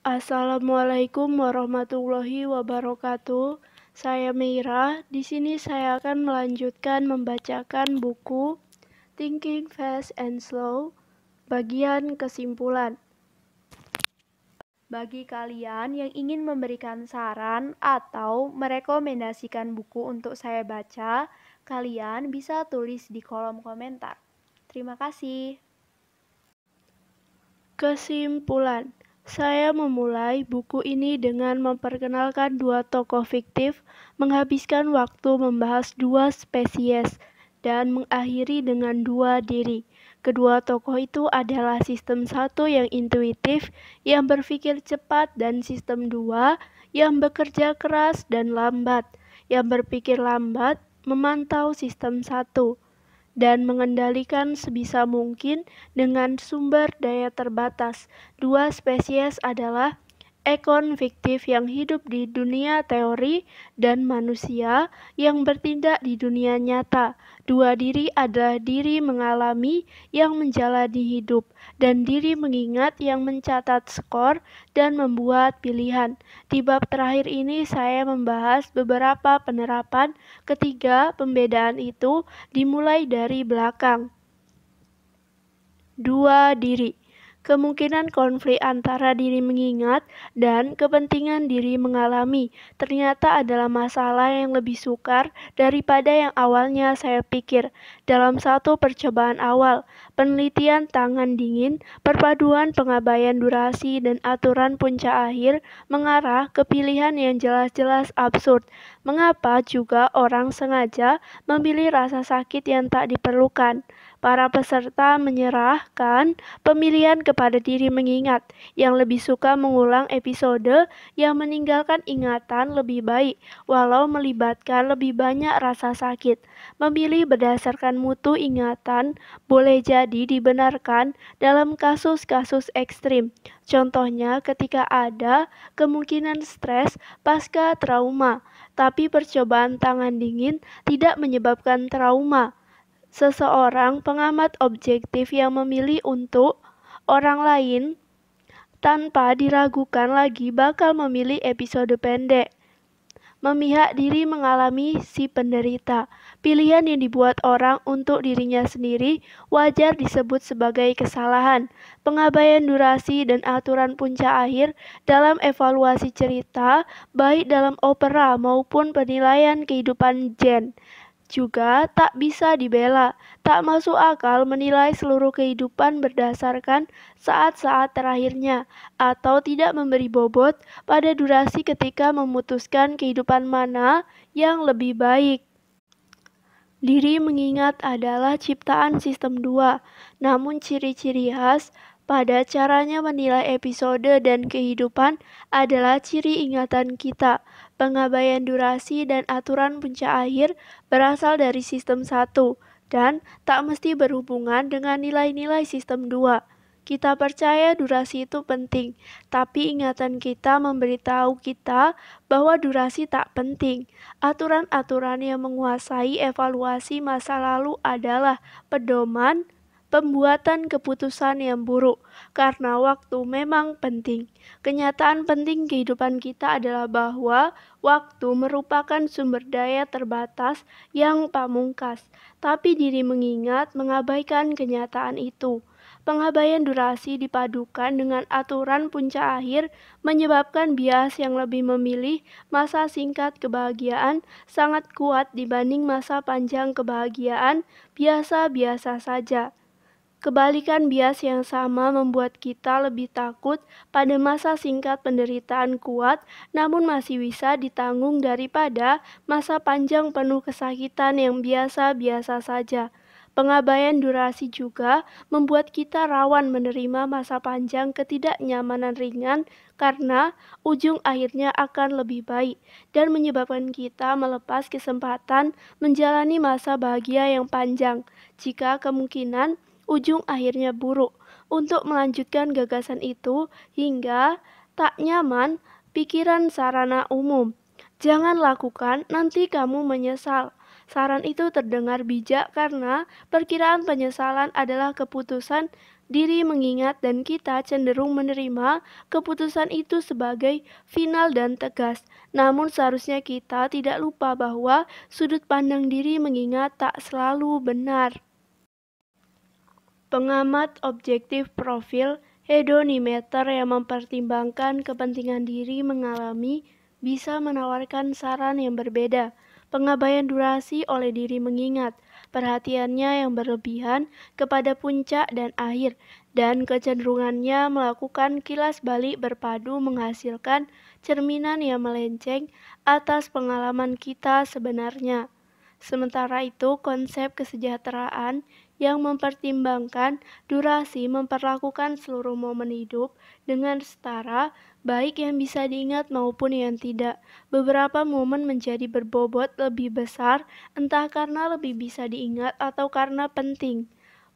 Assalamualaikum warahmatullahi wabarakatuh. Saya Meira. Di sini saya akan melanjutkan membacakan buku Thinking Fast and Slow, bagian kesimpulan. Bagi kalian yang ingin memberikan saran atau merekomendasikan buku untuk saya baca, kalian bisa tulis di kolom komentar. Terima kasih. Kesimpulan. Saya memulai buku ini dengan memperkenalkan dua tokoh fiktif, menghabiskan waktu membahas dua spesies, dan mengakhiri dengan dua diri. Kedua tokoh itu adalah sistem satu yang intuitif, yang berpikir cepat, dan sistem dua yang bekerja keras dan lambat, yang berpikir lambat, memantau sistem satu dan mengendalikan sebisa mungkin dengan sumber daya terbatas. Dua spesies adalah ekon fiktif yang hidup di dunia teori dan manusia yang bertindak di dunia nyata. Dua diri adalah diri mengalami yang menjalani hidup dan diri mengingat yang mencatat skor dan membuat pilihan. Di bab terakhir ini saya membahas beberapa penerapan. Ketiga, pembedaan itu dimulai dari belakang. Dua diri. Kemungkinan konflik antara diri mengingat dan kepentingan diri mengalami ternyata adalah masalah yang lebih sukar daripada yang awalnya saya pikir. Dalam satu percobaan awal, penelitian tangan dingin, perpaduan pengabaian durasi dan aturan puncak akhir mengarah ke pilihan yang jelas-jelas absurd. Mengapa juga orang sengaja memilih rasa sakit yang tak diperlukan? Para peserta menyerahkan pemilihan kepada diri mengingat, yang lebih suka mengulang episode yang meninggalkan ingatan lebih baik, walau melibatkan lebih banyak rasa sakit. Memilih berdasarkan mutu ingatan boleh jadi dibenarkan dalam kasus-kasus ekstrim. Contohnya ketika ada kemungkinan stres pasca trauma, tapi percobaan tangan dingin tidak menyebabkan trauma. Seseorang pengamat objektif yang memilih untuk orang lain tanpa diragukan lagi bakal memilih episode pendek. Memihak diri mengalami si penderita. Pilihan yang dibuat orang untuk dirinya sendiri wajar disebut sebagai kesalahan. Pengabaian durasi dan aturan puncak akhir dalam evaluasi cerita, baik dalam opera maupun penilaian kehidupan Jen, juga tak bisa dibela. Tak masuk akal menilai seluruh kehidupan berdasarkan saat-saat terakhirnya, atau tidak memberi bobot pada durasi ketika memutuskan kehidupan mana yang lebih baik. Diri mengingat adalah ciptaan sistem 2, namun ciri-ciri khas pada caranya menilai episode dan kehidupan adalah ciri ingatan kita. Pengabaian durasi dan aturan puncak akhir berasal dari sistem 1 dan tak mesti berhubungan dengan nilai-nilai sistem 2. Kita percaya durasi itu penting, tapi ingatan kita memberitahu kita bahwa durasi tak penting. Aturan-aturan yang menguasai evaluasi masa lalu adalah pedoman pembuatan keputusan yang buruk, karena waktu memang penting. Kenyataan penting kehidupan kita adalah bahwa waktu merupakan sumber daya terbatas yang pamungkas, tapi diri mengingat mengabaikan kenyataan itu. Pengabaian durasi dipadukan dengan aturan puncak akhir menyebabkan bias yang lebih memilih masa singkat kebahagiaan sangat kuat dibanding masa panjang kebahagiaan biasa-biasa saja. Kebalikan bias yang sama membuat kita lebih takut pada masa singkat penderitaan kuat namun masih bisa ditanggung daripada masa panjang penuh kesakitan yang biasa-biasa saja. Pengabaian durasi juga membuat kita rawan menerima masa panjang ketidaknyamanan ringan karena ujung akhirnya akan lebih baik dan menyebabkan kita melepas kesempatan menjalani masa bahagia yang panjang jika kemungkinan ujung akhirnya buruk. Untuk melanjutkan gagasan itu hingga tak nyaman, pikiran sarana umum. Jangan lakukan, nanti kamu menyesal. Saran itu terdengar bijak karena perkiraan penyesalan adalah keputusan diri mengingat dan kita cenderung menerima keputusan itu sebagai final dan tegas. Namun seharusnya kita tidak lupa bahwa sudut pandang diri mengingat tak selalu benar. Pengamat objektif profil hedonimeter yang mempertimbangkan kepentingan diri mengalami bisa menawarkan saran yang berbeda. Pengabaian durasi oleh diri mengingat, perhatiannya yang berlebihan kepada puncak dan akhir, dan kecenderungannya melakukan kilas balik berpadu menghasilkan cerminan yang melenceng atas pengalaman kita sebenarnya. Sementara itu, konsep kesejahteraan yang mempertimbangkan durasi memperlakukan seluruh momen hidup dengan setara, baik yang bisa diingat maupun yang tidak. Beberapa momen menjadi berbobot lebih besar, entah karena lebih bisa diingat atau karena penting.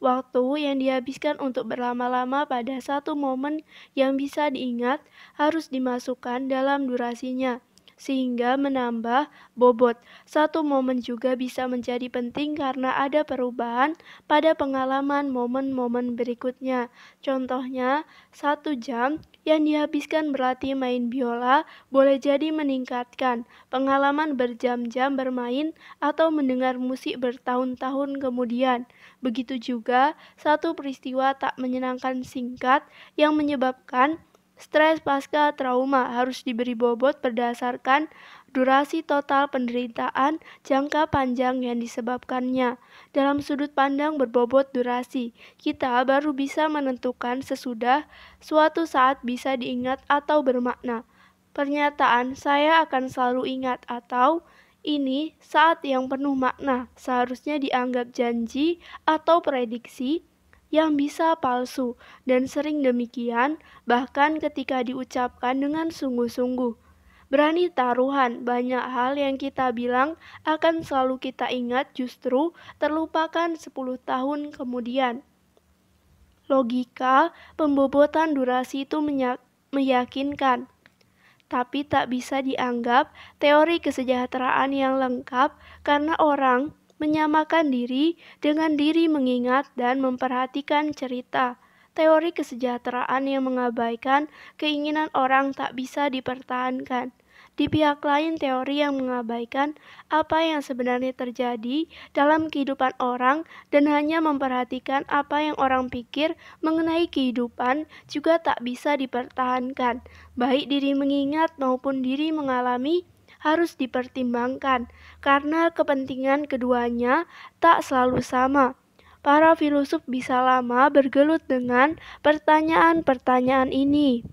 Waktu yang dihabiskan untuk berlama-lama pada satu momen yang bisa diingat harus dimasukkan dalam durasinya, sehingga menambah bobot. Satu momen juga bisa menjadi penting karena ada perubahan pada pengalaman momen-momen berikutnya. Contohnya, 1 jam yang dihabiskan berlatih main biola boleh jadi meningkatkan pengalaman berjam-jam bermain atau mendengar musik bertahun-tahun kemudian. Begitu juga, satu peristiwa tak menyenangkan singkat yang menyebabkan stres pasca trauma harus diberi bobot berdasarkan durasi total penderitaan jangka panjang yang disebabkannya. Dalam sudut pandang berbobot durasi, kita baru bisa menentukan sesudah suatu saat bisa diingat atau bermakna. Pernyataan "saya akan selalu ingat" atau "ini saat yang penuh makna" seharusnya dianggap janji atau prediksi yang bisa palsu, dan sering demikian bahkan ketika diucapkan dengan sungguh-sungguh. Berani taruhan, banyak hal yang kita bilang akan selalu kita ingat justru terlupakan 10 tahun kemudian. Logika pembobotan durasi itu meyakinkan, tapi tak bisa dianggap teori kesejahteraan yang lengkap karena orang menyamakan diri dengan diri mengingat dan memperhatikan cerita. Teori kesejahteraan yang mengabaikan keinginan orang tak bisa dipertahankan. Di pihak lain, teori yang mengabaikan apa yang sebenarnya terjadi dalam kehidupan orang dan hanya memperhatikan apa yang orang pikir mengenai kehidupan juga tak bisa dipertahankan. Baik diri mengingat maupun diri mengalami harus dipertimbangkan, karena kepentingan keduanya tak selalu sama. Para filosof bisa lama bergelut dengan pertanyaan-pertanyaan ini.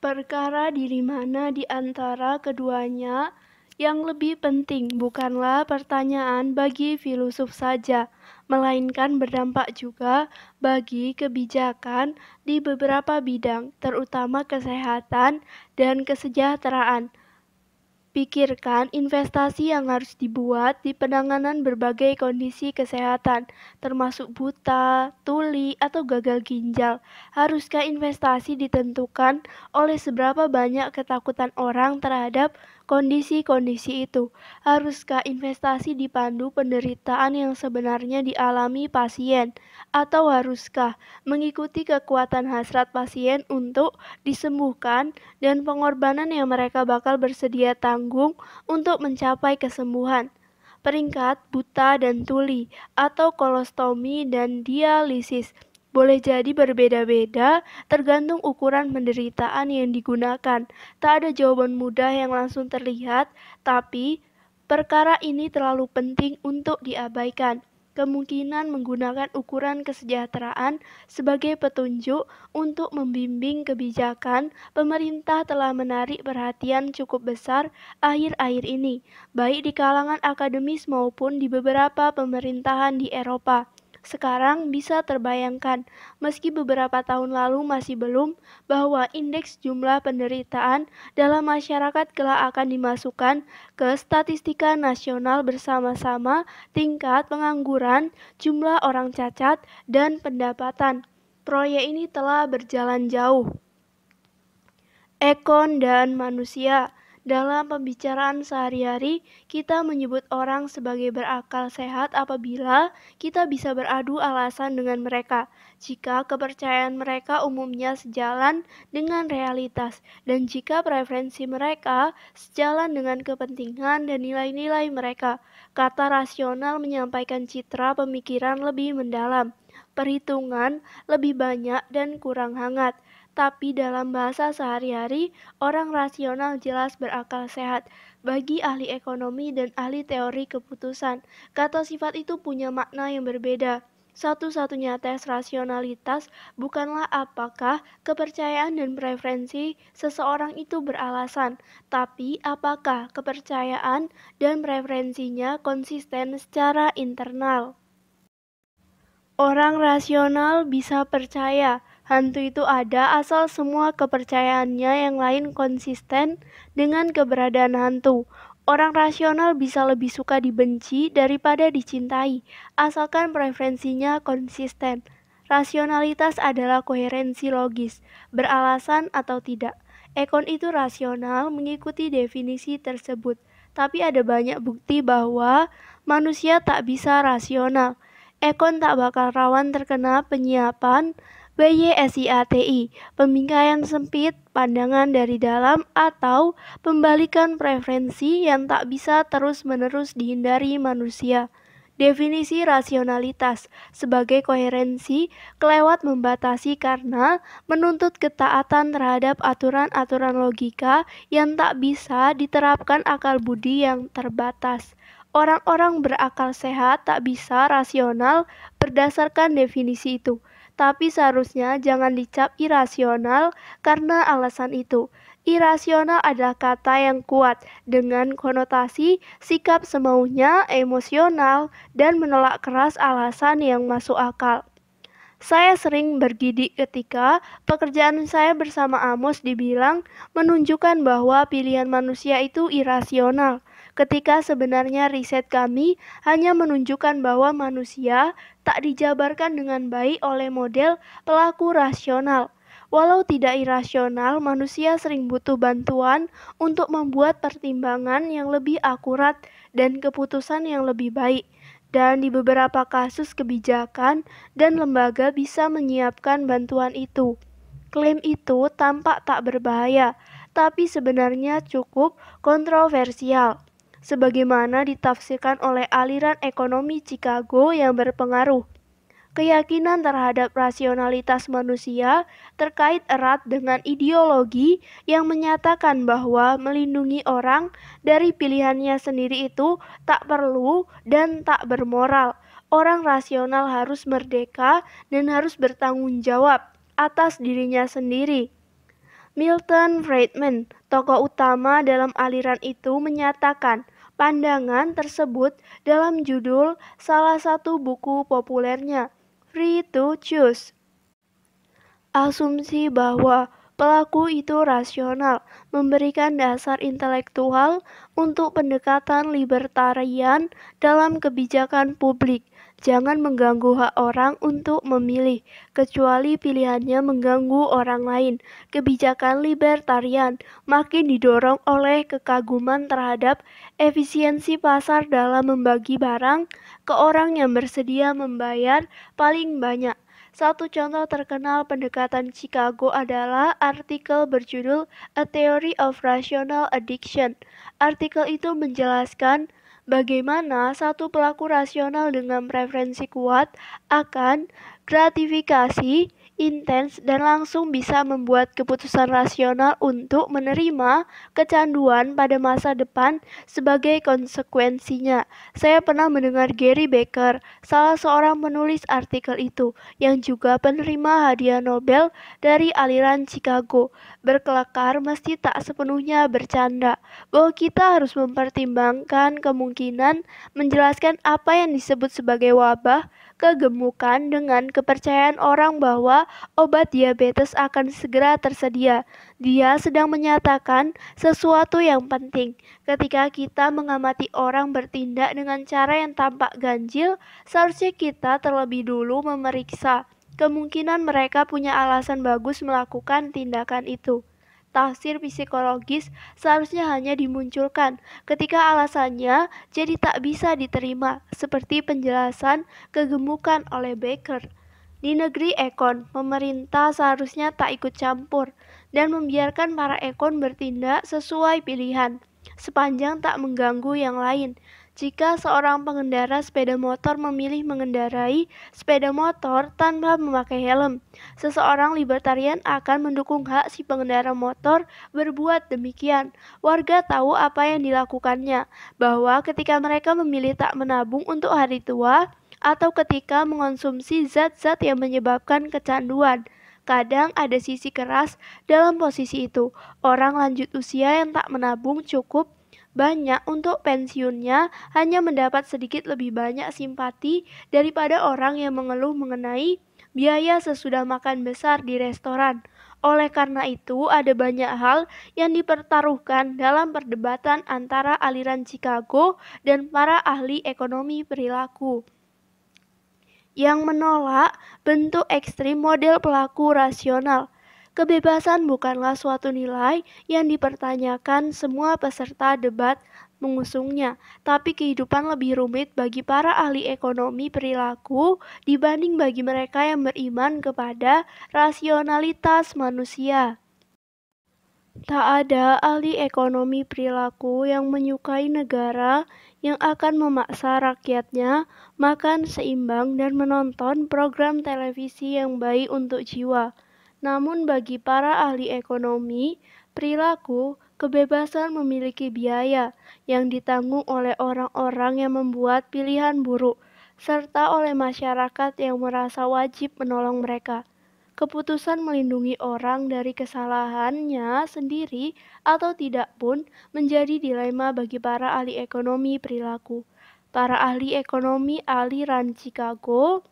Perkara diri mana di antara keduanya yang lebih penting bukanlah pertanyaan bagi filosof saja, melainkan berdampak juga bagi kebijakan di beberapa bidang, terutama kesehatan dan kesejahteraan. Pikirkan investasi yang harus dibuat di penanganan berbagai kondisi kesehatan, termasuk buta, tuli, atau gagal ginjal. Haruskah investasi ditentukan oleh seberapa banyak ketakutan orang terhadap kondisi-kondisi itu? Haruskah investasi dipandu penderitaan yang sebenarnya dialami pasien? Atau haruskah mengikuti kekuatan hasrat pasien untuk disembuhkan dan pengorbanan yang mereka bakal bersedia tanggung untuk mencapai kesembuhan? Peringkat buta dan tuli atau kolostomi dan dialisis boleh jadi berbeda-beda tergantung ukuran penderitaan yang digunakan. Tak ada jawaban mudah yang langsung terlihat, tapi perkara ini terlalu penting untuk diabaikan. Kemungkinan menggunakan ukuran kesejahteraan sebagai petunjuk untuk membimbing kebijakan pemerintah telah menarik perhatian cukup besar akhir-akhir ini, baik di kalangan akademis maupun di beberapa pemerintahan di Eropa. Sekarang bisa terbayangkan, meski beberapa tahun lalu masih belum, bahwa indeks jumlah penderitaan dalam masyarakat kelak akan dimasukkan ke statistika nasional bersama-sama tingkat pengangguran, jumlah orang cacat, dan pendapatan. Proyek ini telah berjalan jauh. Ekon dan manusia. Dalam pembicaraan sehari-hari, kita menyebut orang sebagai berakal sehat apabila kita bisa beradu alasan dengan mereka, jika kepercayaan mereka umumnya sejalan dengan realitas, dan jika preferensi mereka sejalan dengan kepentingan dan nilai-nilai mereka. Kata rasional menyampaikan citra pemikiran lebih mendalam, perhitungan lebih banyak dan kurang hangat. Tapi dalam bahasa sehari-hari, orang rasional jelas berakal sehat. Bagi ahli ekonomi dan ahli teori keputusan, kata sifat itu punya makna yang berbeda. Satu-satunya tes rasionalitas bukanlah apakah kepercayaan dan preferensi seseorang itu beralasan, tapi apakah kepercayaan dan preferensinya konsisten secara internal. Orang rasional bisa percaya hantu itu ada asal semua kepercayaannya yang lain konsisten dengan keberadaan hantu. Orang rasional bisa lebih suka dibenci daripada dicintai, asalkan preferensinya konsisten. Rasionalitas adalah koherensi logis, beralasan atau tidak. Ekon itu rasional mengikuti definisi tersebut, tapi ada banyak bukti bahwa manusia tak bisa rasional. Ekon tak bakal rawan terkena penyiapan BYSIATI, pembingkaian sempit, pandangan dari dalam, atau pembalikan preferensi yang tak bisa terus-menerus dihindari manusia. Definisi rasionalitas sebagai koherensi kelewat membatasi karena menuntut ketaatan terhadap aturan-aturan logika yang tak bisa diterapkan akal budi yang terbatas. Orang-orang berakal sehat tak bisa rasional berdasarkan definisi itu, tapi seharusnya jangan dicap irasional karena alasan itu. Irasional adalah kata yang kuat dengan konotasi sikap semaunya, emosional, dan menolak keras alasan yang masuk akal. Saya sering bergidik ketika pekerjaan saya bersama Amos dibilang menunjukkan bahwa pilihan manusia itu irasional, ketika sebenarnya riset kami hanya menunjukkan bahwa manusia tak dijabarkan dengan baik oleh model pelaku rasional. Walau tidak irasional, manusia sering butuh bantuan untuk membuat pertimbangan yang lebih akurat dan keputusan yang lebih baik. Dan di beberapa kasus kebijakan dan lembaga bisa menyiapkan bantuan itu. Klaim itu tampak tak berbahaya, tapi sebenarnya cukup kontroversial, sebagaimana ditafsirkan oleh aliran ekonomi Chicago yang berpengaruh. Keyakinan terhadap rasionalitas manusia terkait erat dengan ideologi yang menyatakan bahwa melindungi orang dari pilihannya sendiri itu tak perlu dan tak bermoral. Orang rasional harus merdeka dan harus bertanggung jawab atas dirinya sendiri. Milton Friedman, tokoh utama dalam aliran itu, menyatakan pandangan tersebut dalam judul salah satu buku populernya, Free to Choose. Asumsi bahwa pelaku itu rasional memberikan dasar intelektual untuk pendekatan libertarian dalam kebijakan publik. Jangan mengganggu hak orang untuk memilih, kecuali pilihannya mengganggu orang lain. Kebijakan libertarian makin didorong oleh kekaguman terhadap efisiensi pasar dalam membagi barang ke orang yang bersedia membayar paling banyak. Satu contoh terkenal pendekatan Chicago adalah artikel berjudul A Theory of Rational Addiction. Artikel itu menjelaskan bagaimana satu pelaku rasional dengan preferensi kuat akan gratifikasi intens dan langsung bisa membuat keputusan rasional untuk menerima kecanduan pada masa depan sebagai konsekuensinya. Saya pernah mendengar Gary Becker, salah seorang penulis artikel itu, yang juga penerima hadiah Nobel dari aliran Chicago, berkelakar meski tak sepenuhnya bercanda, bahwa kita harus mempertimbangkan kemungkinan menjelaskan apa yang disebut sebagai wabah kegemukan dengan kepercayaan orang bahwa obat diabetes akan segera tersedia. Dia sedang menyatakan sesuatu yang penting. Ketika kita mengamati orang bertindak dengan cara yang tampak ganjil, seharusnya kita terlebih dulu memeriksa kemungkinan mereka punya alasan bagus melakukan tindakan itu. tafsir psikologis seharusnya hanya dimunculkan ketika alasannya jadi tak bisa diterima, seperti penjelasan kegemukan oleh Becker. Di negeri ekon, pemerintah seharusnya tak ikut campur dan membiarkan para ekon bertindak sesuai pilihan, sepanjang tak mengganggu yang lain. Jika seorang pengendara sepeda motor memilih mengendarai sepeda motor tanpa memakai helm, seseorang libertarian akan mendukung hak si pengendara motor berbuat demikian. Warga tahu apa yang dilakukannya, bahwa ketika mereka memilih tak menabung untuk hari tua, atau ketika mengonsumsi zat-zat yang menyebabkan kecanduan. Kadang ada sisi keras dalam posisi itu. Orang lanjut usia yang tak menabung cukup banyak untuk pensiunnya hanya mendapat sedikit lebih banyak simpati daripada orang yang mengeluh mengenai biaya sesudah makan besar di restoran. Oleh karena itu, ada banyak hal yang dipertaruhkan dalam perdebatan antara aliran Chicago dan para ahli ekonomi perilaku yang menolak bentuk ekstrim model pelaku rasional. Kebebasan bukanlah suatu nilai yang dipertanyakan semua peserta debat mengusungnya, tapi kehidupan lebih rumit bagi para ahli ekonomi perilaku dibanding bagi mereka yang beriman kepada rasionalitas manusia. Tak ada ahli ekonomi perilaku yang menyukai negara yang akan memaksa rakyatnya makan seimbang dan menonton program televisi yang baik untuk jiwa. Namun bagi para ahli ekonomi perilaku, kebebasan memiliki biaya yang ditanggung oleh orang-orang yang membuat pilihan buruk, serta oleh masyarakat yang merasa wajib menolong mereka. Keputusan melindungi orang dari kesalahannya sendiri atau tidak pun menjadi dilema bagi para ahli ekonomi perilaku. Para ahli ekonomi aliran Chicago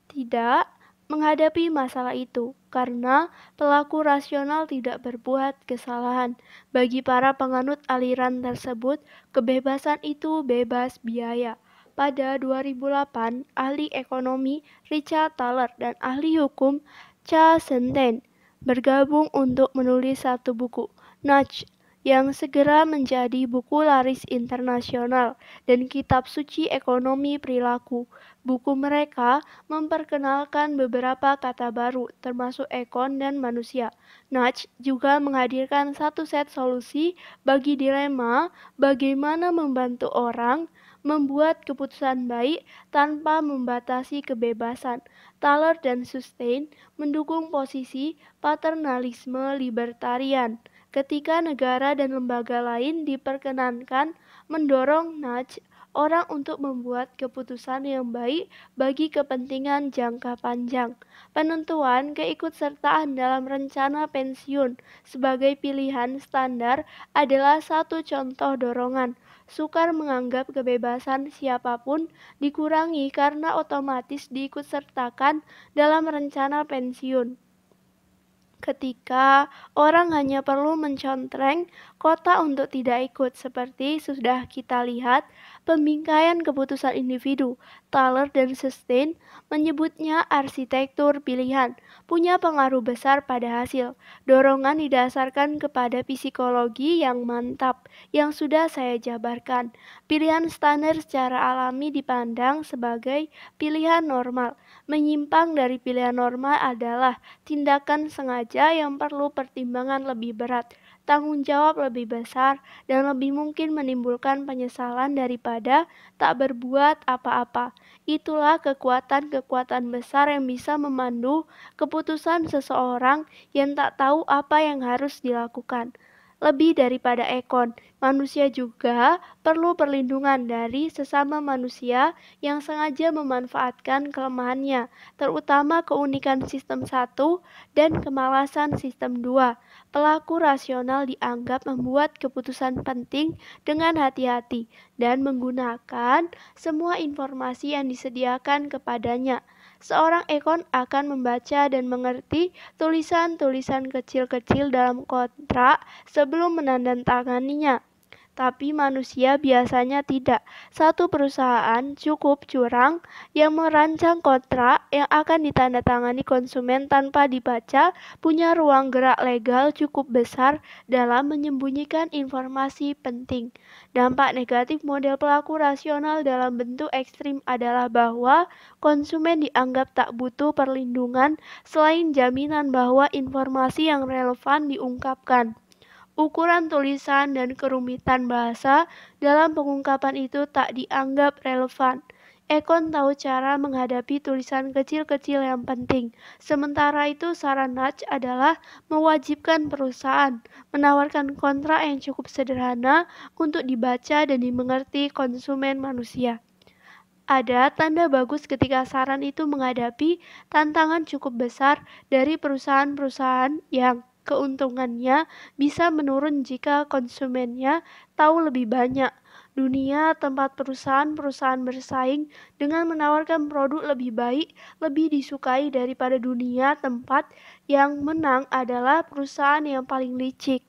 tidak menghadapi masalah itu karena pelaku rasional tidak berbuat kesalahan. Bagi para penganut aliran tersebut, kebebasan itu bebas biaya. Pada 2008, ahli ekonomi Richard Thaler dan ahli hukum Cha Senten bergabung untuk menulis satu buku, Nudge, yang segera menjadi buku laris internasional dan kitab suci ekonomi perilaku. Buku mereka memperkenalkan beberapa kata baru, termasuk ekon dan manusia. Nudge juga menghadirkan satu set solusi bagi dilema bagaimana membantu orang membuat keputusan baik tanpa membatasi kebebasan. Thaler dan Sustain mendukung posisi paternalisme libertarian, ketika negara dan lembaga lain diperkenankan mendorong nudge orang untuk membuat keputusan yang baik bagi kepentingan jangka panjang. Penentuan keikutsertaan dalam rencana pensiun sebagai pilihan standar adalah satu contoh dorongan. Sukar menganggap kebebasan siapapun dikurangi karena otomatis diikutsertakan dalam rencana pensiun. Ketika orang hanya perlu mencontreng kota untuk tidak ikut, seperti sudah kita lihat, pembingkaian keputusan individu. Thaler dan Sustain menyebutnya arsitektur pilihan, punya pengaruh besar pada hasil. Dorongan didasarkan kepada psikologi yang mantap, yang sudah saya jabarkan. Pilihan standar secara alami dipandang sebagai pilihan normal. Menyimpang dari pilihan normal adalah tindakan sengaja yang perlu pertimbangan lebih berat, tanggung jawab lebih besar, dan lebih mungkin menimbulkan penyesalan daripada tak berbuat apa-apa. Itulah kekuatan-kekuatan besar yang bisa memandu keputusan seseorang yang tak tahu apa yang harus dilakukan. Lebih daripada ekon, manusia juga perlu perlindungan dari sesama manusia yang sengaja memanfaatkan kelemahannya, terutama keunikan sistem 1 dan kemalasan sistem 2. Pelaku rasional dianggap membuat keputusan penting dengan hati-hati dan menggunakan semua informasi yang disediakan kepadanya. Seorang ekon akan membaca dan mengerti tulisan-tulisan kecil-kecil dalam kontrak sebelum menandatanganinya. tapi manusia biasanya tidak. Satu perusahaan cukup curang yang merancang kontrak yang akan ditandatangani konsumen tanpa dibaca, punya ruang gerak legal cukup besar dalam menyembunyikan informasi penting. Dampak negatif model pelaku rasional dalam bentuk ekstrim adalah bahwa konsumen dianggap tak butuh perlindungan selain jaminan bahwa informasi yang relevan diungkapkan. Ukuran tulisan dan kerumitan bahasa dalam pengungkapan itu tak dianggap relevan. Ekon tahu cara menghadapi tulisan kecil-kecil yang penting. Sementara itu, saran Nudge adalah mewajibkan perusahaan menawarkan kontrak yang cukup sederhana untuk dibaca dan dimengerti konsumen manusia. Ada tanda bagus ketika saran itu menghadapi tantangan cukup besar dari perusahaan-perusahaan yang keuntungannya bisa menurun jika konsumennya tahu lebih banyak. Dunia tempat perusahaan-perusahaan bersaing dengan menawarkan produk lebih baik lebih disukai daripada dunia tempat yang menang adalah perusahaan yang paling licik.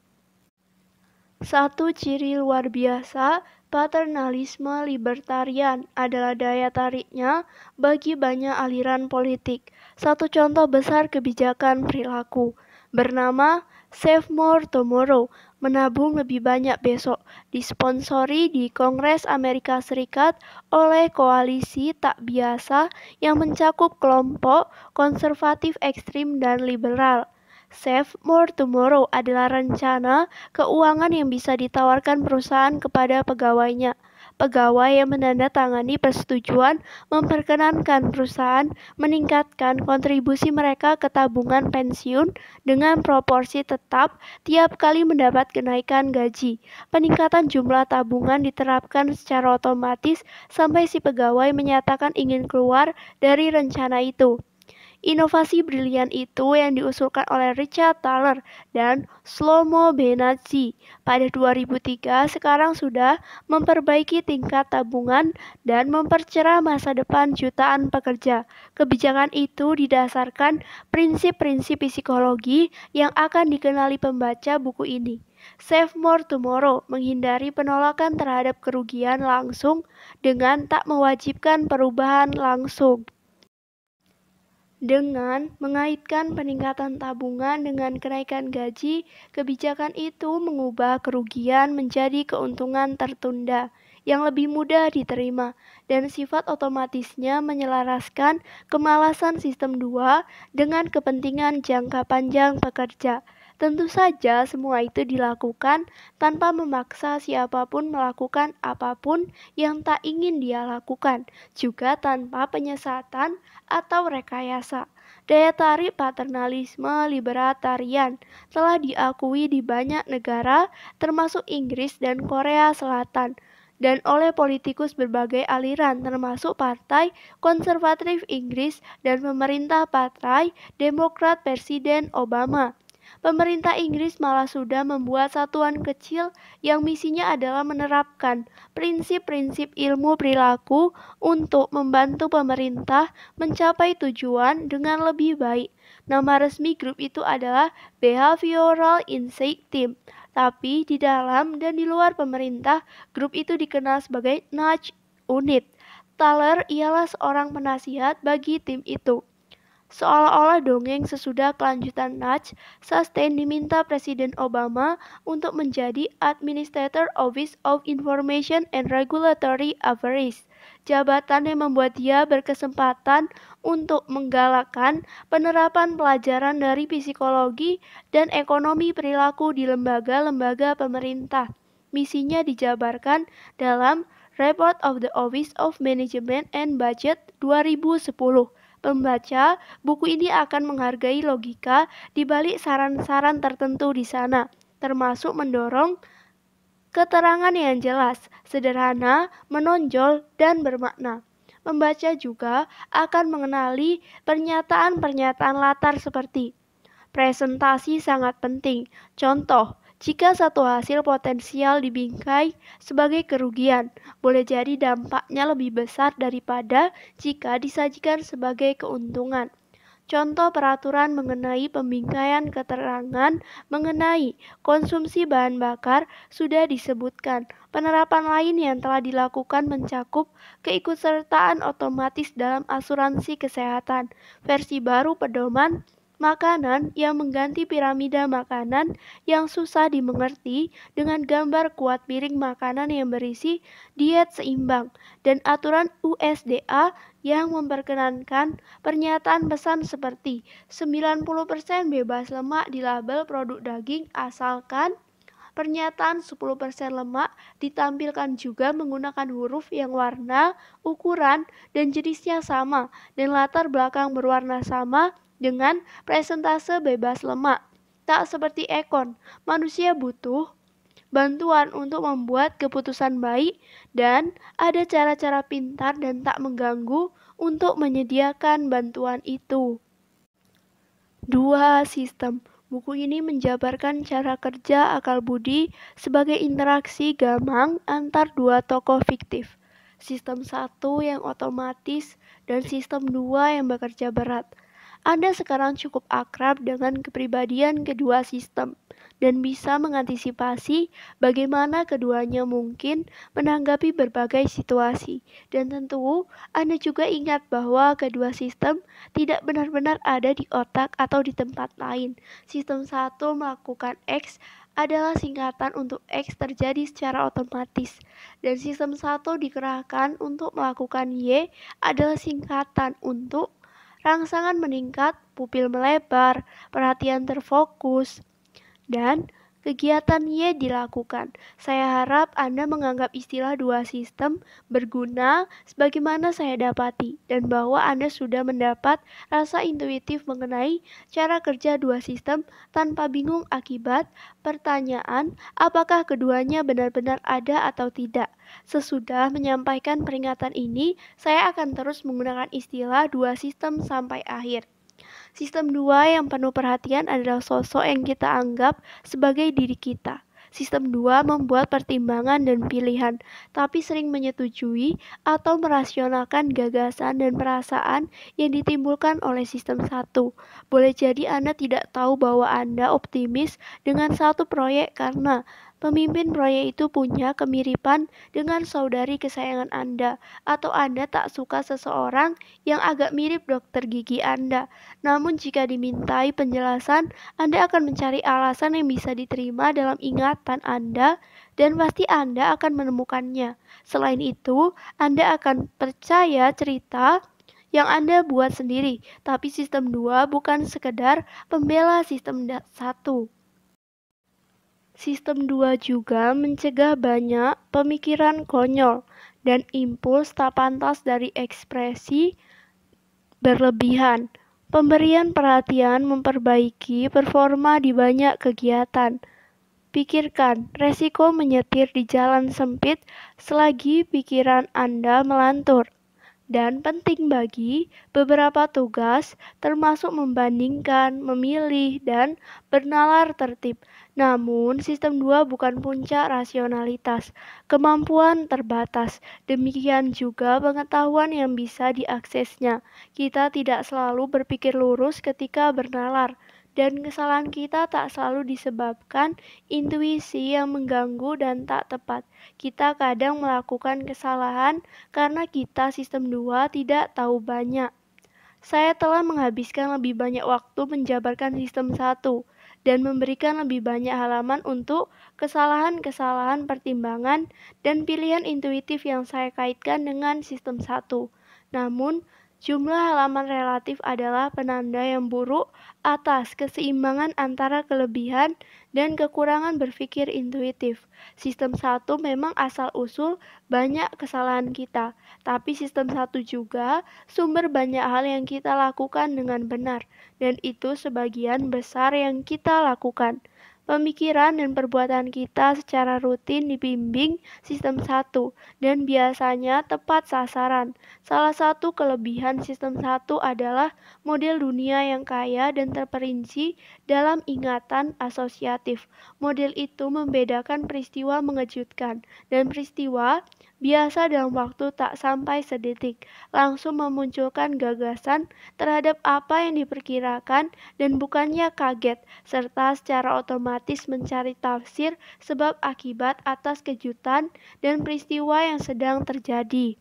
Satu ciri luar biasa paternalisme libertarian adalah daya tariknya bagi banyak aliran politik. Satu contoh besar kebijakan perilaku bernama Save More Tomorrow, menabung lebih banyak besok, disponsori di Kongres Amerika Serikat oleh koalisi tak biasa yang mencakup kelompok konservatif ekstrim dan liberal. Save More Tomorrow adalah rencana keuangan yang bisa ditawarkan perusahaan kepada pegawainya. Pegawai yang menandatangani persetujuan memperkenankan perusahaan meningkatkan kontribusi mereka ke tabungan pensiun dengan proporsi tetap tiap kali mendapat kenaikan gaji. Peningkatan jumlah tabungan diterapkan secara otomatis sampai si pegawai menyatakan ingin keluar dari rencana itu. Inovasi brilian itu yang diusulkan oleh Richard Thaler dan Shlomo Benazzi pada 2003 sekarang sudah memperbaiki tingkat tabungan dan mempercerah masa depan jutaan pekerja. Kebijakan itu didasarkan prinsip-prinsip psikologi yang akan dikenali pembaca buku ini. Save More Tomorrow menghindari penolakan terhadap kerugian langsung dengan tak mewajibkan perubahan langsung. Dengan mengaitkan peningkatan tabungan dengan kenaikan gaji, kebijakan itu mengubah kerugian menjadi keuntungan tertunda yang lebih mudah diterima, dan sifat otomatisnya menyelaraskan kemalasan sistem 2 dengan kepentingan jangka panjang pekerja. Tentu saja semua itu dilakukan tanpa memaksa siapapun melakukan apapun yang tak ingin dia lakukan, juga tanpa penyesatan atau rekayasa. Daya tarik paternalisme libertarian telah diakui di banyak negara termasuk Inggris dan Korea Selatan dan oleh politikus berbagai aliran termasuk Partai Konservatif Inggris dan pemerintah Partai Demokrat Presiden Obama. Pemerintah Inggris malah sudah membuat satuan kecil yang misinya adalah menerapkan prinsip-prinsip ilmu perilaku untuk membantu pemerintah mencapai tujuan dengan lebih baik. Nama resmi grup itu adalah Behavioral Insight Team. Tapi di dalam dan di luar pemerintah, grup itu dikenal sebagai Nudge Unit. Thaler ialah seorang penasihat bagi tim itu. Seolah-olah dongeng sesudah kelanjutan Nudge, Sustain diminta Presiden Obama untuk menjadi Administrator Office of Information and Regulatory Affairs, jabatan yang membuat dia berkesempatan untuk menggalakkan penerapan pelajaran dari psikologi dan ekonomi perilaku di lembaga-lembaga pemerintah. Misinya dijabarkan dalam Report of the Office of Management and Budget 2010. Pembaca buku ini akan menghargai logika di balik saran-saran tertentu di sana, termasuk mendorong keterangan yang jelas, sederhana, menonjol, dan bermakna. Pembaca juga akan mengenali pernyataan-pernyataan latar seperti presentasi sangat penting. Contoh, jika satu hasil potensial dibingkai sebagai kerugian, boleh jadi dampaknya lebih besar daripada jika disajikan sebagai keuntungan. Contoh peraturan mengenai pembingkaian keterangan mengenai konsumsi bahan bakar sudah disebutkan. Penerapan lain yang telah dilakukan mencakup keikutsertaan otomatis dalam asuransi kesehatan, versi baru pedoman makanan yang mengganti piramida makanan yang susah dimengerti dengan gambar kuat piring makanan yang berisi diet seimbang, dan aturan USDA yang memperkenankan pernyataan pesan seperti 90% bebas lemak di label produk daging asalkan pernyataan 10% lemak ditampilkan juga menggunakan huruf yang warna, ukuran, dan jenisnya sama, dan latar belakang berwarna sama dengan presentase bebas lemak. Tak seperti ekon, manusia butuh bantuan untuk membuat keputusan baik, dan ada cara-cara pintar dan tak mengganggu untuk menyediakan bantuan itu. 2. Sistem. Buku ini menjabarkan cara kerja akal budi sebagai interaksi gamang antar dua tokoh fiktif. Sistem 1 yang otomatis dan sistem 2 yang bekerja berat. Anda sekarang cukup akrab dengan kepribadian kedua sistem dan bisa mengantisipasi bagaimana keduanya mungkin menanggapi berbagai situasi. Dan tentu Anda juga ingat bahwa kedua sistem tidak benar-benar ada di otak atau di tempat lain. Sistem 1 melakukan X adalah singkatan untuk X terjadi secara otomatis, dan sistem 1 dikerahkan untuk melakukan Y adalah singkatan untuk rangsangan meningkat, pupil melebar, perhatian terfokus, dan kegiatan Y dilakukan. Saya harap Anda menganggap istilah dua sistem berguna sebagaimana saya dapati, dan bahwa Anda sudah mendapat rasa intuitif mengenai cara kerja dua sistem tanpa bingung akibat pertanyaan apakah keduanya benar-benar ada atau tidak. Sesudah menyampaikan peringatan ini, saya akan terus menggunakan istilah dua sistem sampai akhir. Sistem 2 yang penuh perhatian adalah sosok yang kita anggap sebagai diri kita. Sistem 2 membuat pertimbangan dan pilihan, tapi sering menyetujui atau merasionalkan gagasan dan perasaan yang ditimbulkan oleh sistem 1. Boleh jadi Anda tidak tahu bahwa Anda optimis dengan satu proyek karena pemimpin proyek itu punya kemiripan dengan saudari kesayangan Anda, atau Anda tak suka seseorang yang agak mirip dokter gigi Anda. Namun jika dimintai penjelasan, Anda akan mencari alasan yang bisa diterima dalam ingatan Anda, dan pasti Anda akan menemukannya. Selain itu, Anda akan percaya cerita yang Anda buat sendiri, tapi sistem 2 bukan sekedar pembela sistem 1. Sistem 2 juga mencegah banyak pemikiran konyol dan impuls tak pantas dari ekspresi berlebihan. Pemberian perhatian memperbaiki performa di banyak kegiatan. Pikirkan resiko menyetir di jalan sempit selagi pikiran Anda melantur. Dan penting bagi beberapa tugas, termasuk membandingkan, memilih, dan bernalar tertib. Namun, sistem 2 bukan puncak rasionalitas. Kemampuan terbatas, demikian juga pengetahuan yang bisa diaksesnya. Kita tidak selalu berpikir lurus ketika bernalar, dan kesalahan kita tak selalu disebabkan intuisi yang mengganggu dan tak tepat. Kita kadang melakukan kesalahan karena kita sistem 2 tidak tahu banyak. Saya telah menghabiskan lebih banyak waktu menjabarkan sistem 1 dan memberikan lebih banyak halaman untuk kesalahan-kesalahan pertimbangan dan pilihan intuitif yang saya kaitkan dengan sistem 1. Namun, jumlah halaman relatif adalah penanda yang buruk atas keseimbangan antara kelebihan dan kekurangan berpikir intuitif. Sistem 1 memang asal-usul banyak kesalahan kita, tapi sistem 1 juga sumber banyak hal yang kita lakukan dengan benar, dan itu sebagian besar yang kita lakukan. Pemikiran dan perbuatan kita secara rutin dibimbing sistem 1 dan biasanya tepat sasaran. Salah satu kelebihan sistem 1 adalah model dunia yang kaya dan terperinci dalam ingatan asosiatif. Model itu membedakan peristiwa mengejutkan dan peristiwa biasa dalam waktu tak sampai sedetik, langsung memunculkan gagasan terhadap apa yang diperkirakan dan bukannya kaget, serta secara otomatis mencari tafsir sebab akibat atas kejutan dan peristiwa yang sedang terjadi.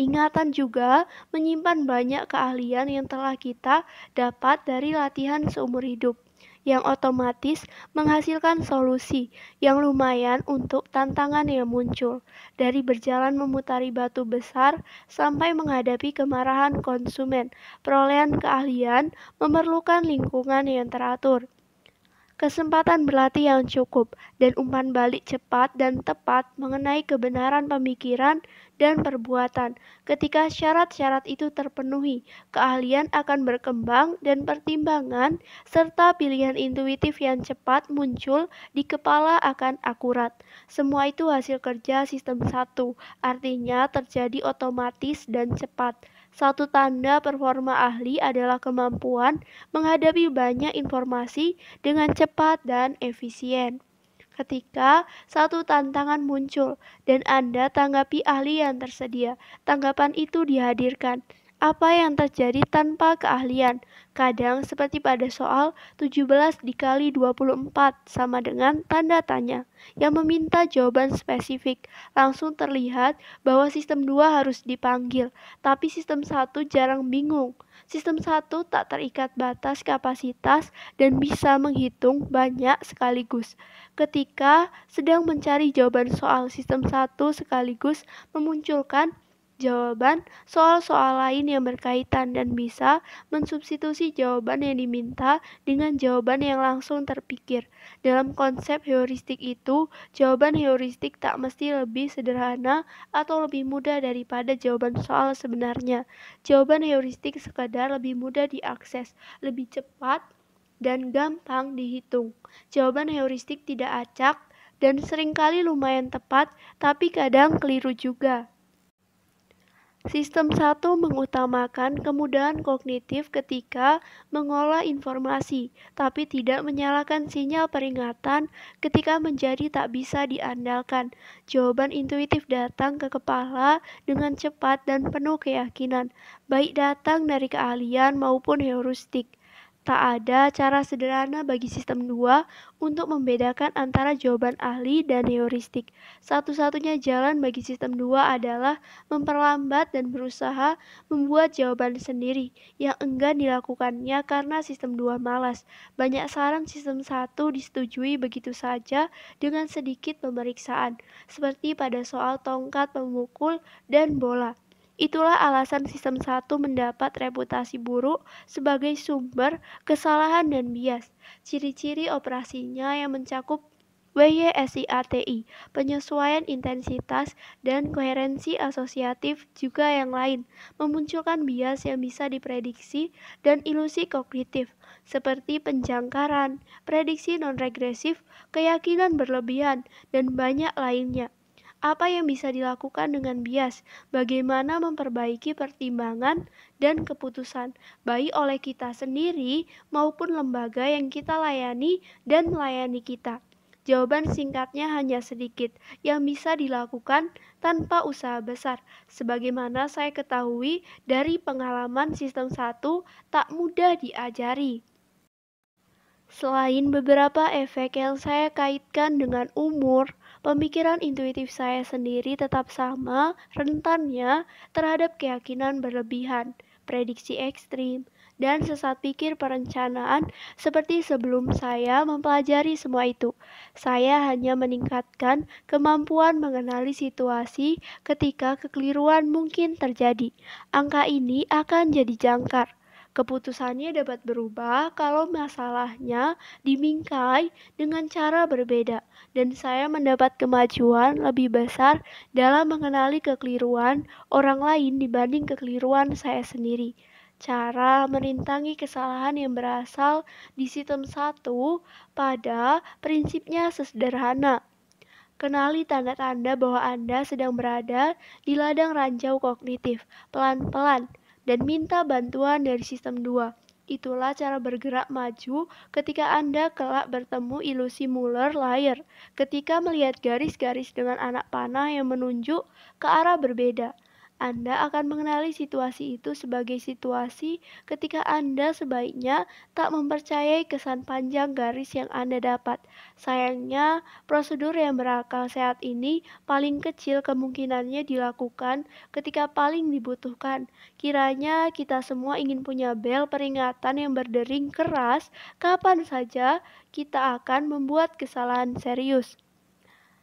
Ingatan juga menyimpan banyak keahlian yang telah kita dapat dari latihan seumur hidup, yang otomatis menghasilkan solusi yang lumayan untuk tantangan yang muncul, dari berjalan memutari batu besar sampai menghadapi kemarahan konsumen. Perolehan keahlian memerlukan lingkungan yang teratur, kesempatan berlatih yang cukup, dan umpan balik cepat dan tepat mengenai kebenaran pemikiran dan perbuatan. Ketika syarat-syarat itu terpenuhi, keahlian akan berkembang dan pertimbangan serta pilihan intuitif yang cepat muncul di kepala akan akurat. Semua itu hasil kerja sistem satu, artinya terjadi otomatis dan cepat. Satu tanda performa ahli adalah kemampuan menghadapi banyak informasi dengan cepat dan efisien. Ketika satu tantangan muncul dan Anda tanggapi ahli yang tersedia, tanggapan itu dihadirkan. Apa yang terjadi tanpa keahlian? Kadang seperti pada soal 17 dikali 24 sama dengan tanda tanya yang meminta jawaban spesifik. Langsung terlihat bahwa sistem 2 harus dipanggil, tapi sistem 1 jarang bingung. Sistem 1 tak terikat batas kapasitas dan bisa menghitung banyak sekaligus. Ketika sedang mencari jawaban soal, sistem 1 sekaligus memunculkan jawaban soal-soal lain yang berkaitan dan bisa mensubstitusi jawaban yang diminta dengan jawaban yang langsung terpikir. Dalam konsep heuristik itu, jawaban heuristik tak mesti lebih sederhana atau lebih mudah daripada jawaban soal sebenarnya. Jawaban heuristik sekadar lebih mudah diakses, lebih cepat, dan gampang dihitung. Jawaban heuristik tidak acak dan seringkali lumayan tepat, tapi kadang keliru juga. Sistem 1 mengutamakan kemudahan kognitif ketika mengolah informasi, tapi tidak menyalakan sinyal peringatan ketika menjadi tak bisa diandalkan. Jawaban intuitif datang ke kepala dengan cepat dan penuh keyakinan, baik datang dari keahlian maupun heuristik. Tak ada cara sederhana bagi sistem 2 untuk membedakan antara jawaban ahli dan heuristik. Satu-satunya jalan bagi sistem 2 adalah memperlambat dan berusaha membuat jawaban sendiri yang enggan dilakukannya karena sistem 2 malas. Banyak saran sistem 1 disetujui begitu saja dengan sedikit pemeriksaan, seperti pada soal tongkat pemukul dan bola. Itulah alasan sistem 1 mendapat reputasi buruk sebagai sumber kesalahan dan bias. Ciri-ciri operasinya yang mencakup WYSIATI, penyesuaian intensitas dan koherensi asosiatif juga yang lain, memunculkan bias yang bisa diprediksi dan ilusi kognitif, seperti penjangkaran, prediksi non-regresif, keyakinan berlebihan, dan banyak lainnya. Apa yang bisa dilakukan dengan bias? Bagaimana memperbaiki pertimbangan dan keputusan, baik oleh kita sendiri maupun lembaga yang kita layani dan melayani kita? Jawaban singkatnya hanya sedikit yang bisa dilakukan tanpa usaha besar. Sebagaimana saya ketahui dari pengalaman sistem 1 tak mudah diajari. Selain beberapa efek yang saya kaitkan dengan umur, pemikiran intuitif saya sendiri tetap sama rentannya terhadap keyakinan berlebihan, prediksi ekstrim, dan sesat pikir perencanaan seperti sebelum saya mempelajari semua itu. Saya hanya meningkatkan kemampuan mengenali situasi ketika kekeliruan mungkin terjadi. Angka ini akan jadi jangkar. Keputusannya dapat berubah kalau masalahnya dibingkai dengan cara berbeda, dan saya mendapat kemajuan lebih besar dalam mengenali kekeliruan orang lain dibanding kekeliruan saya sendiri. Cara merintangi kesalahan yang berasal di sistem 1 pada prinsipnya sesederhana. Kenali tanda-tanda bahwa Anda sedang berada di ladang ranjau kognitif, pelan-pelan, dan minta bantuan dari sistem 2. Itulah cara bergerak maju ketika Anda kelak bertemu ilusi Muller-Lyer, ketika melihat garis-garis dengan anak panah yang menunjuk ke arah berbeda. Anda akan mengenali situasi itu sebagai situasi ketika Anda sebaiknya tak mempercayai kesan panjang garis yang Anda dapat. Sayangnya, prosedur yang berakal sehat ini paling kecil kemungkinannya dilakukan ketika paling dibutuhkan. Kiranya kita semua ingin punya bel peringatan yang berdering keras kapan saja kita akan membuat kesalahan serius.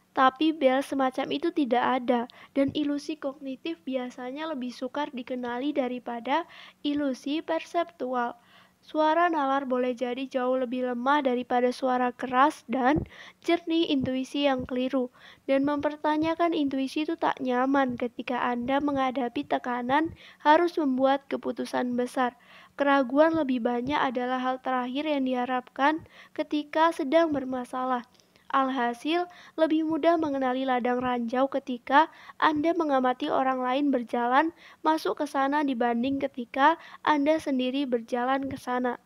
Tapi bel semacam itu tidak ada, dan ilusi kognitif biasanya lebih sukar dikenali daripada ilusi perseptual. Suara nalar boleh jadi jauh lebih lemah daripada suara keras dan jernih intuisi yang keliru. Dan mempertanyakan intuisi itu tak nyaman ketika Anda menghadapi tekanan harus membuat keputusan besar. Keraguan lebih banyak adalah hal terakhir yang diharapkan ketika sedang bermasalah. Alhasil, lebih mudah mengenali ladang ranjau ketika Anda mengamati orang lain berjalan masuk ke sana dibanding ketika Anda sendiri berjalan ke sana.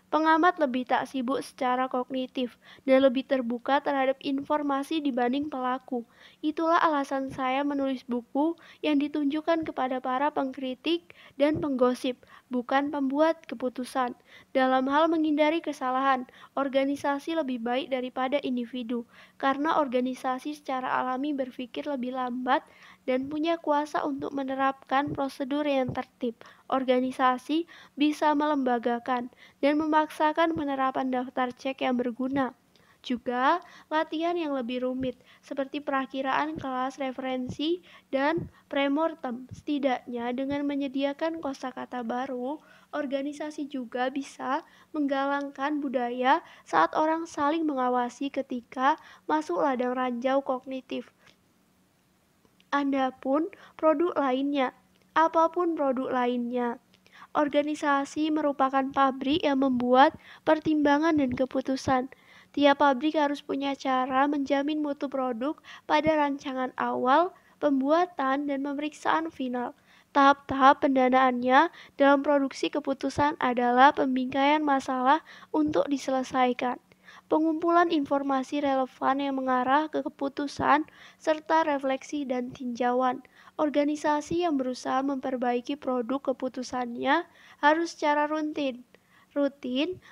Pengamat lebih tak sibuk secara kognitif dan lebih terbuka terhadap informasi dibanding pelaku. Itulah alasan saya menulis buku yang ditunjukkan kepada para pengkritik dan penggosip, bukan pembuat keputusan. Dalam hal menghindari kesalahan, organisasi lebih baik daripada individu, karena organisasi secara alami berpikir lebih lambat dan punya kuasa untuk menerapkan prosedur yang tertib. Organisasi bisa melembagakan dan memaksakan penerapan daftar cek yang berguna. Juga latihan yang lebih rumit, seperti perakiraan kelas referensi dan premortem. Setidaknya dengan menyediakan kosakata baru, organisasi juga bisa menggalangkan budaya saat orang saling mengawasi ketika masuk ladang ranjau kognitif. Anda pun produk lainnya, apapun produk lainnya. Organisasi merupakan pabrik yang membuat pertimbangan dan keputusan. Tiap pabrik harus punya cara menjamin mutu produk pada rancangan awal, pembuatan, dan pemeriksaan final. Tahap-tahap pendanaannya dalam produksi keputusan adalah pembingkaian masalah untuk diselesaikan, pengumpulan informasi relevan yang mengarah ke keputusan, serta refleksi dan tinjauan. Organisasi yang berusaha memperbaiki produk keputusannya harus secara rutin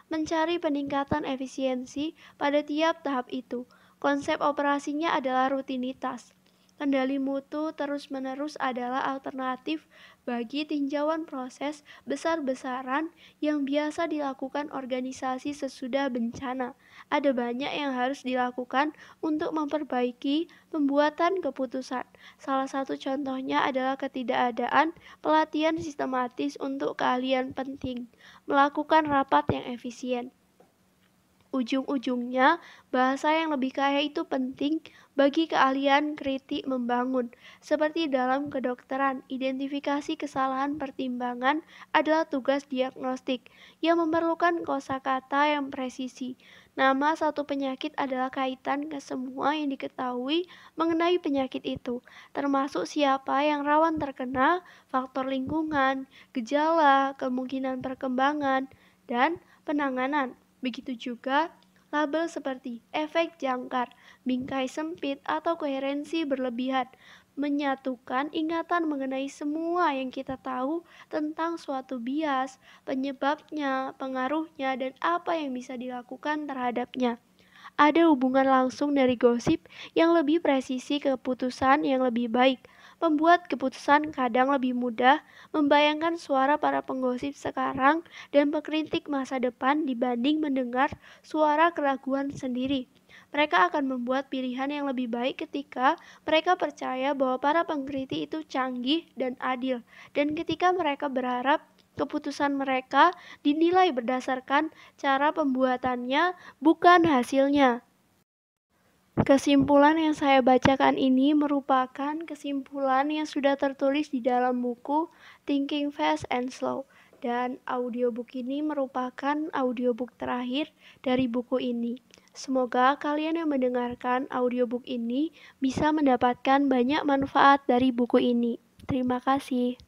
mencari peningkatan efisiensi pada tiap tahap itu. Konsep operasinya adalah rutinitas. Kendali mutu terus-menerus adalah alternatif bagi tinjauan proses besar-besaran yang biasa dilakukan organisasi sesudah bencana. Ada banyak yang harus dilakukan untuk memperbaiki pembuatan keputusan. Salah satu contohnya adalah ketidakadaan pelatihan sistematis untuk keahlian penting, melakukan rapat yang efisien. Ujung-ujungnya, bahasa yang lebih kaya itu penting bagi keahlian kritik membangun. Seperti dalam kedokteran, identifikasi kesalahan pertimbangan adalah tugas diagnostik yang memerlukan kosakata yang presisi. Nama satu penyakit adalah kaitan ke semua yang diketahui mengenai penyakit itu, termasuk siapa yang rawan terkena, faktor lingkungan, gejala, kemungkinan perkembangan, dan penanganan. Begitu juga label seperti efek jangkar, bingkai sempit, atau koherensi berlebihan menyatukan ingatan mengenai semua yang kita tahu tentang suatu bias, penyebabnya, pengaruhnya, dan apa yang bisa dilakukan terhadapnya. Ada hubungan langsung dari gosip yang lebih presisi ke keputusan yang lebih baik. Pembuat keputusan kadang lebih mudah membayangkan suara para penggosip sekarang dan pengkritik masa depan dibanding mendengar suara keraguan sendiri. Mereka akan membuat pilihan yang lebih baik ketika mereka percaya bahwa para pengkritik itu canggih dan adil, dan ketika mereka berharap keputusan mereka dinilai berdasarkan cara pembuatannya, bukan hasilnya. Kesimpulan yang saya bacakan ini merupakan kesimpulan yang sudah tertulis di dalam buku Thinking Fast and Slow, dan audiobook ini merupakan audiobook terakhir dari buku ini. Semoga kalian yang mendengarkan audiobook ini bisa mendapatkan banyak manfaat dari buku ini. Terima kasih.